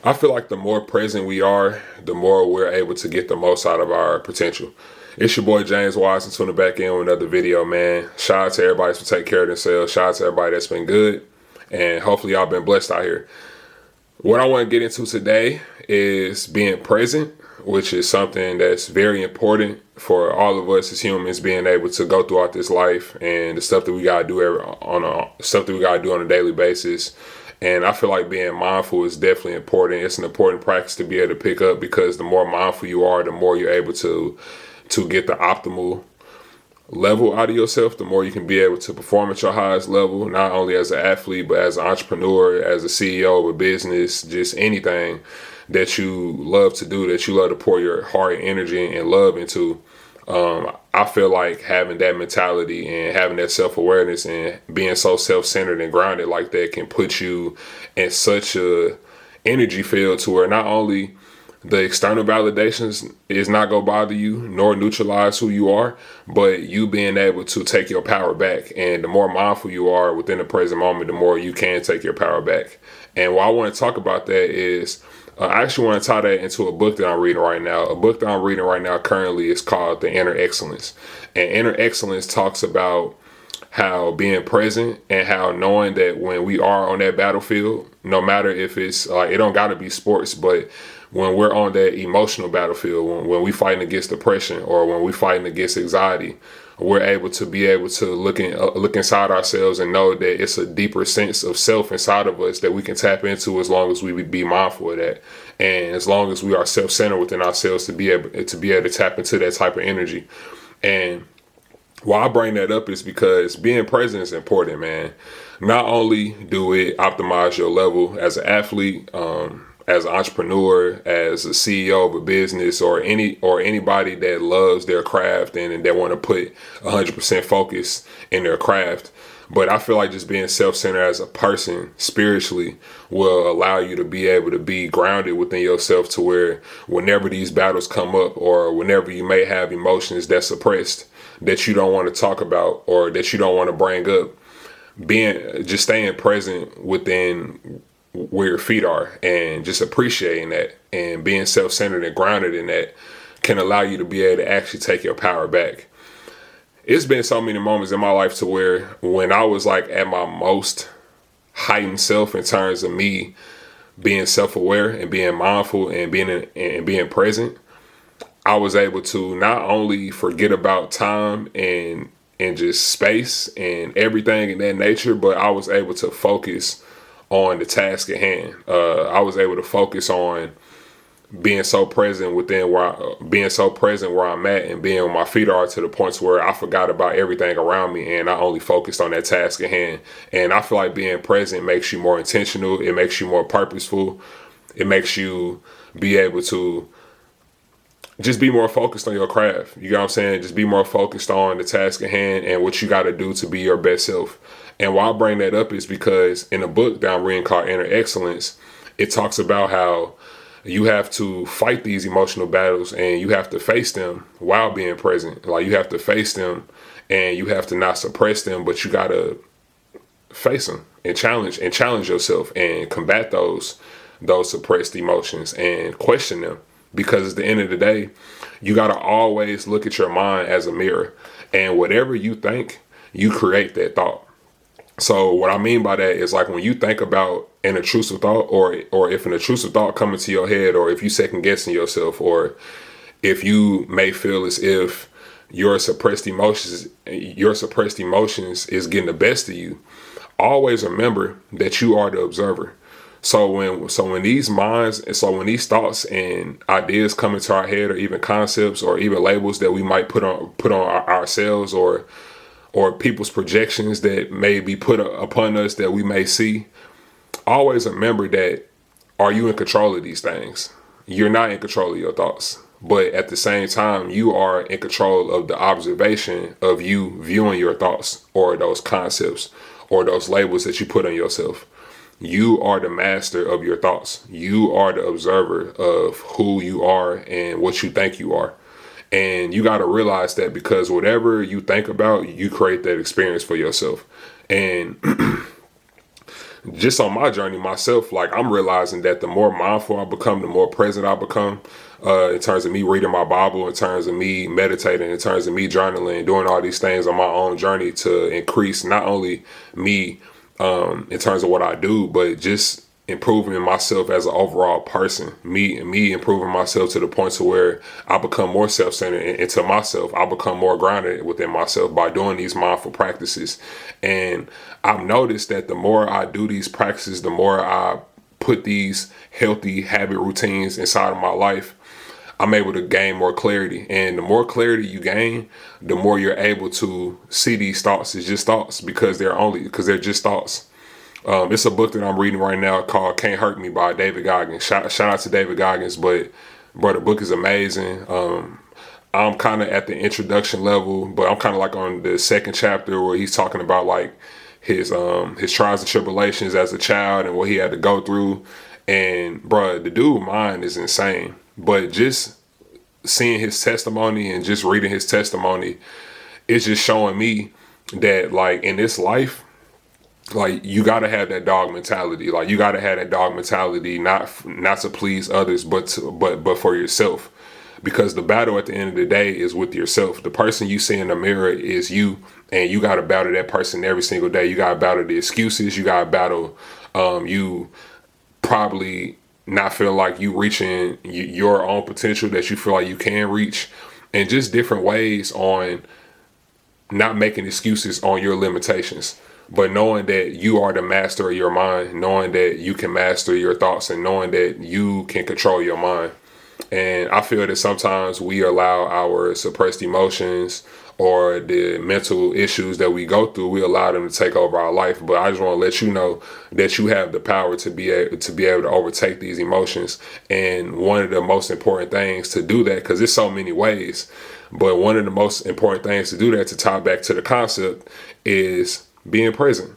I feel like the more present we are, the more we're able to get the most out of our potential. It's your boy James Washington tuning back in with another video, man. Shout out to everybody that's been taking care of themselves. Shout out to everybody that's been good. And hopefully y'all been blessed out here. What I want to get into today is being present, which is something that's very important for all of us as humans, being able to go throughout this life and the stuff that we gotta do on a daily basis. And I feel like being mindful is definitely important. It's an important practice to be able to pick up, because the more mindful you are, the more you're able to get the optimal level out of yourself, the more you can be able to perform at your highest level, not only as an athlete, but as an entrepreneur, as a CEO of a business, just anything that you love to do, that you love to pour your heart and energy and love into. I feel like having that mentality and having that self-awareness and being so self-centered and grounded like that can put you in such a energy field to where not only the external validations is not going to bother you nor neutralize who you are, but you being able to take your power back. And the more mindful you are within the present moment, the more you can take your power back. And what I want to talk about that is, I actually want to tie that into a book that I'm reading right now. A book that I'm reading right now currently is called The Inner Excellence. And Inner Excellence talks about how being present and how knowing that when we are on that battlefield, no matter if it's it don't got to be sports, but when we're on that emotional battlefield, when we fighting against depression or when we fighting against anxiety, we're able to look inside ourselves and know that it's a deeper sense of self inside of us that we can tap into, as long as we be mindful of that, and as long as we are self-centered within ourselves to be able to tap into that type of energy. And why I bring that up is because being present is important, man. Not only do it optimize your level as an athlete, as an entrepreneur, as a CEO of a business, or anybody that loves their craft and they want to put 100% focus in their craft. But I feel like just being self-centered as a person spiritually will allow you to be able to be grounded within yourself, to where whenever these battles come up, or whenever you may have emotions that's suppressed, that you don't want to talk about or that you don't want to bring up, just staying present within where your feet are and just appreciating that and being self-centered and grounded in that can allow you to be able to actually take your power back. It's been so many moments in my life to where when I was like at my most heightened self in terms of me being self-aware and being mindful and being present, I was able to not only forget about time and just space and everything in that nature, but I was able to focus on the task at hand. I was able to focus on being so present where I'm at and being where my feet are, to the points where I forgot about everything around me and I only focused on that task at hand. And I feel like being present makes you more intentional. It makes you more purposeful. It makes you be able to just be more focused on your craft. You know what I'm saying? Just be more focused on the task at hand and what you got to do to be your best self. And why I bring that up is because in a book that I'm reading called Inner Excellence, it talks about how you have to fight these emotional battles and you have to face them while being present. Like, you have to face them and you have to not suppress them, but you got to face them and challenge yourself and combat those suppressed emotions and question them. Because at the end of the day, you got to always look at your mind as a mirror, and whatever you think, you create that thought. So what I mean by that is, like, when you think about an intrusive thought, or if an intrusive thought comes into your head, or if you second guessing yourself, or if you may feel as if your suppressed emotions is getting the best of you, always remember that you are the observer. So when these thoughts and ideas come into our head, or even concepts or even labels that we might put on ourselves, or people's projections that may be put upon us that we may see, always remember that, are you in control of these things? You're not in control of your thoughts, but at the same time, you are in control of the observation of you viewing your thoughts or those concepts or those labels that you put on yourself. You are the master of your thoughts. You are the observer of who you are and what you think you are. And you got to realize that, because whatever you think about, you create that experience for yourself. And just on my journey myself, like I'm realizing that the more mindful I become, the more present I become, in terms of me reading my Bible, in terms of me meditating, in terms of me journaling, doing all these things on my own journey to increase not only me, in terms of what I do, but just improving myself as an overall person. Me improving myself to the point to where I become more self-centered into myself. I become more grounded within myself by doing these mindful practices. And I've noticed that the more I do these practices, the more I put these healthy habit routines inside of my life, I'm able to gain more clarity. And the more clarity you gain, the more you're able to see these thoughts as just thoughts, because they're just thoughts. It's a book that I'm reading right now called Can't Hurt Me by David Goggins. Shout out to David Goggins, but bro, the book is amazing. I'm kind of at the introduction level, but I'm kind of like on the second chapter where he's talking about like his trials and tribulations as a child and what he had to go through. And bro, the dude's mind is insane. But just seeing his testimony and just reading his testimony, it's just showing me that like in this life, like you gotta have that dog mentality. Like you gotta have that dog mentality, not to please others, but for yourself. Because the battle at the end of the day is with yourself. The person you see in the mirror is you, and you gotta battle that person every single day. You gotta battle the excuses. You gotta battle you probably not feel like you reaching your own potential that you feel like you can reach, and just different ways on not making excuses on your limitations, but knowing that you are the master of your mind, knowing that you can master your thoughts, and knowing that you can control your mind. And I feel that sometimes we allow our suppressed emotions or the mental issues that we go through, we allow them to take over our life. But I just want to let you know that you have the power to be able to overtake these emotions. And one of the most important things to do that, because there's so many ways, but one of the most important things to do that, to tie back to the concept, is being present.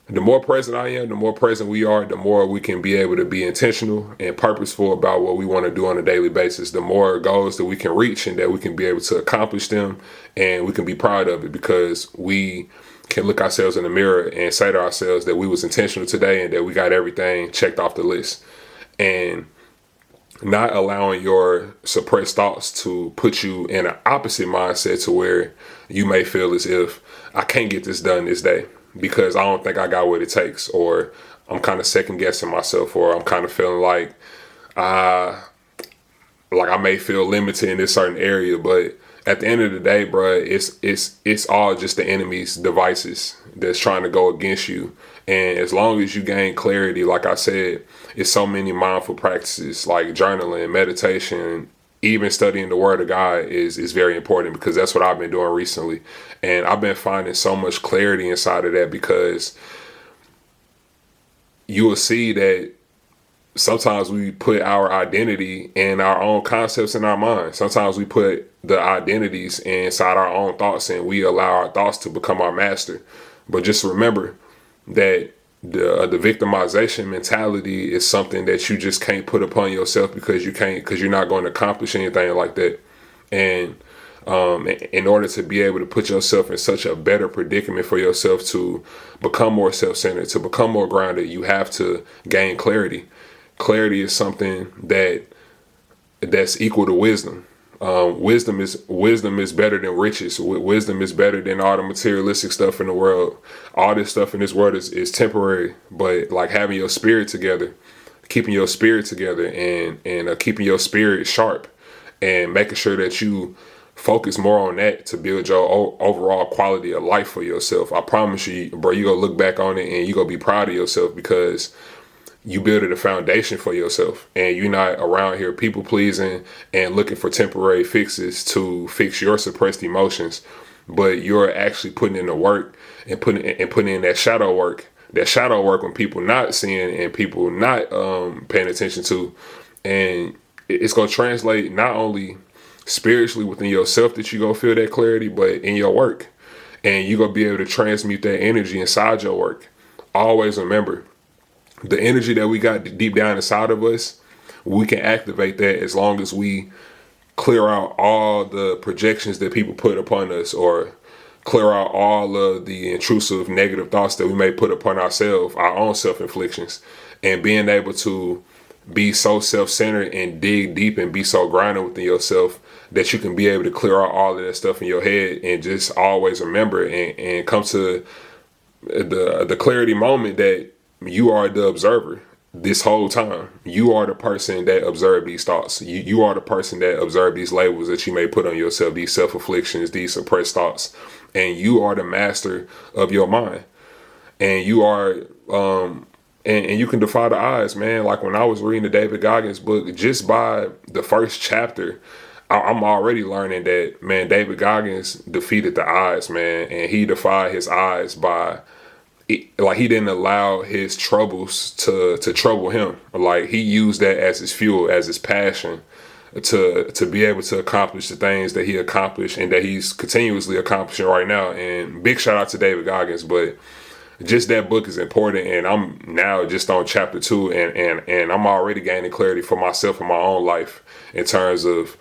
The more present I am, the more present we are, the more we can be able to be intentional and purposeful about what we want to do on a daily basis. The more goals that we can reach and that we can be able to accomplish them, and we can be proud of it, because we can look ourselves in the mirror and say to ourselves that we was intentional today and that we got everything checked off the list. And not allowing your suppressed thoughts to put you in an opposite mindset to where you may feel as if I can't get this done this day because I don't think I got what it takes, or I'm kind of second guessing myself, or I'm kind of feeling like I may feel limited in this certain area. But at the end of the day, bro, it's all just the enemy's devices that's trying to go against you. And as long as you gain clarity, like I said, it's so many mindful practices like journaling, meditation, even studying the word of God is very important, because that's what I've been doing recently. And I've been finding so much clarity inside of that, because you will see that sometimes we put our identity in our own concepts in our mind. Sometimes we put the identities inside our own thoughts, and we allow our thoughts to become our master. But just remember that the victimization mentality is something that you just can't put upon yourself, because you're not going to accomplish anything like that. And in order to be able to put yourself in such a better predicament for yourself to become more self-centered, to become more grounded, you have to gain clarity. Clarity is something that's equal to wisdom. Wisdom is better than riches. Wisdom is better than all the materialistic stuff in the world. All this stuff in this world is temporary, but like having your spirit together, keeping your spirit together, and keeping your spirit sharp, and making sure that you focus more on that to build your overall quality of life for yourself. I promise you, bro, you gonna look back on it and you gonna be proud of yourself, because you build a foundation for yourself, and you're not around here people pleasing and looking for temporary fixes to fix your suppressed emotions, but you're actually putting in the work and putting in that shadow work. That shadow work when people not seeing and people not paying attention to, and it's gonna translate not only spiritually within yourself that you gonna feel that clarity, but in your work, and you gonna be able to transmute that energy inside your work. Always remember, the energy that we got deep down inside of us, we can activate that as long as we clear out all the projections that people put upon us, or clear out all of the intrusive negative thoughts that we may put upon ourselves, our own self-inflictions, and being able to be so self-centered and dig deep and be so grounded within yourself that you can be able to clear out all of that stuff in your head and just always remember and come to the clarity moment that you are the observer this whole time. You are the person that observed these thoughts. You are the person that observed these labels that you may put on yourself, these self-afflictions, these suppressed thoughts. And you are the master of your mind. And you are and you can defy the odds, man. Like when I was reading the David Goggins book, just by the first chapter, I'm already learning that, man, David Goggins defeated the odds, man. And he defied his odds by, like, he didn't allow his troubles to trouble him. Like, he used that as his fuel, as his passion to be able to accomplish the things that he accomplished and that he's continuously accomplishing right now. And big shout out to David Goggins, but just that book is important, and I'm now just on chapter 2, and I'm already gaining clarity for myself in my own life in terms of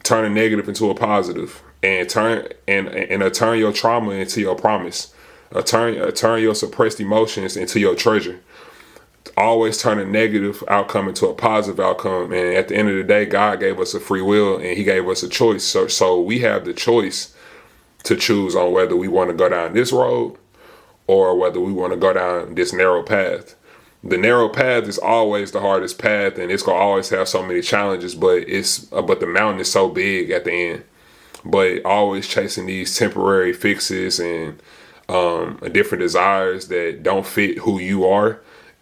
turning negative into a positive, and turn your trauma into your promise, turn your suppressed emotions into your treasure. Always turn a negative outcome into a positive outcome, and at the end of the day, God gave us a free will and He gave us a choice. So we have the choice to choose on whether we want to go down this road or whether we want to go down this narrow path. The narrow path is always the hardest path, and it's gonna always have so many challenges, but the mountain is so big at the end. But always chasing these temporary fixes and different desires that don't fit who you are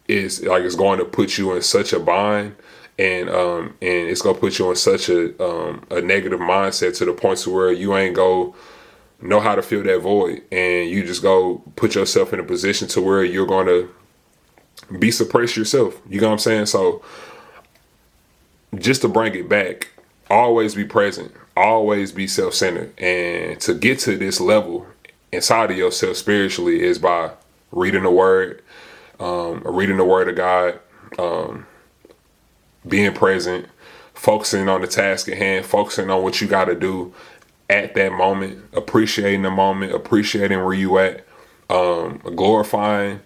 is like, it's going to put you in such a bind, and it's gonna put you in such a negative mindset to the point to where you ain't go know how to fill that void, and you just go put yourself in a position to where you're going to be suppressed yourself. You know what I'm saying? So just to bring it back, always be present, always be self-centered, and to get to this level inside of yourself spiritually is by reading the word of God, being present, focusing on the task at hand, focusing on what you got to do at that moment, appreciating the moment, appreciating where you at, glorifying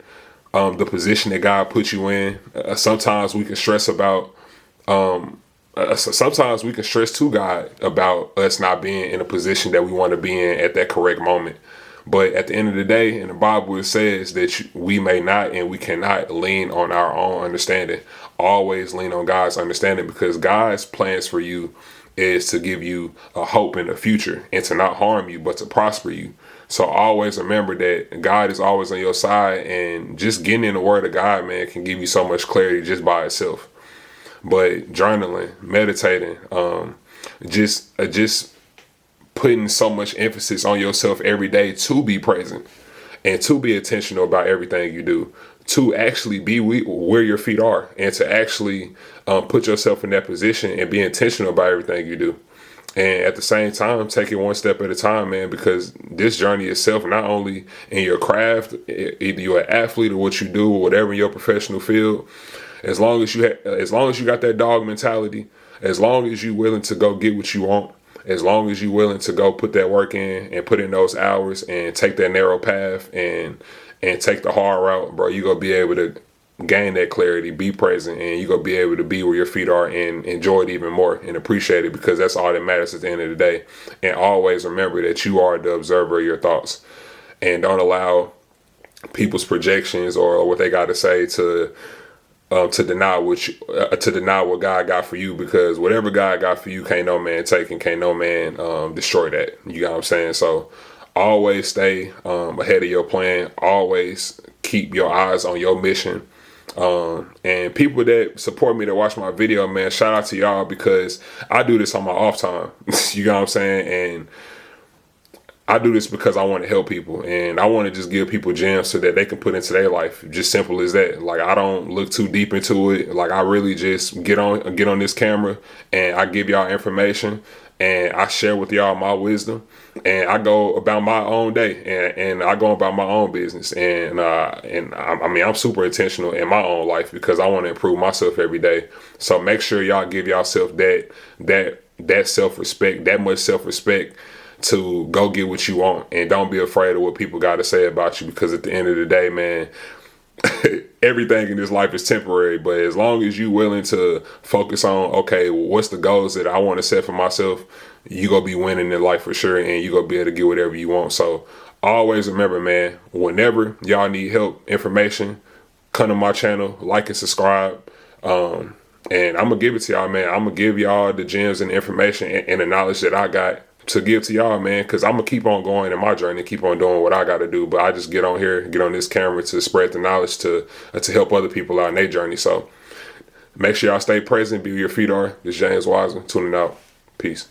the position that God put you in. Sometimes we can stress about, sometimes we can stress to God about us not being in a position that we want to be in at that correct moment. But at the end of the day, in the Bible, it says that we may not and we cannot lean on our own understanding. Always lean on God's understanding, because God's plans for you is to give you a hope in the future and to not harm you, but to prosper you. So always remember that God is always on your side, and just getting in the word of God, man, can give you so much clarity just by itself. But journaling, meditating, just putting so much emphasis on yourself every day to be present and to be intentional about everything you do, to actually be where your feet are, and to actually put yourself in that position and be intentional about everything you do. And at the same time, take it one step at a time, man, because this journey itself, not only in your craft, either you're an athlete or what you do or whatever in your professional field, as long as you got that dog mentality, as long as you're willing to go get what you want, as long as you're willing to go put that work in and put in those hours and take that narrow path and take the hard route, bro, you're going to be able to gain that clarity, be present, and you're going to be able to be where your feet are and enjoy it even more and appreciate it, because that's all that matters at the end of the day. And always remember that you are the observer of your thoughts, and don't allow people's projections or what they got to say to deny what God got for you, because whatever God got for you, can't no man take and can't no man destroy that. You got what I'm saying? So always stay ahead of your plan. Always keep your eyes on your mission. And people that support me, that watch my video, man, shout out to y'all, because I do this on my off time. You know what I'm saying? And I do this because I want to help people, and I want to just give people gems so that they can put into their life. Just simple as that. Like, I don't look too deep into it. Like, I really just get on this camera and I give y'all information and I share with y'all my wisdom, and I go about my own day and I go about my own business. And I mean, I'm super intentional in my own life because I want to improve myself every day. So make sure y'all give yourself that self-respect, that much self-respect, to go get what you want. And don't be afraid of what people got to say about you, because at the end of the day, man, everything in this life is temporary. But as long as you willing to focus on, okay, what's the goals that I want to set for myself, you gonna be winning in life for sure, and you gonna be able to get whatever you want. So always remember, man, whenever y'all need help, information, come to my channel, like and subscribe. And I'm gonna give it to y'all, man. I'm gonna give y'all the gems and the information and the knowledge that I got to give to y'all, man, because I'm gonna keep on going in my journey, keep on doing what I got to do. But I just get on here, get on this camera to spread the knowledge to help other people out in their journey. So make sure y'all stay present, be where your feet are. This is James Wiseman tuning out. Peace.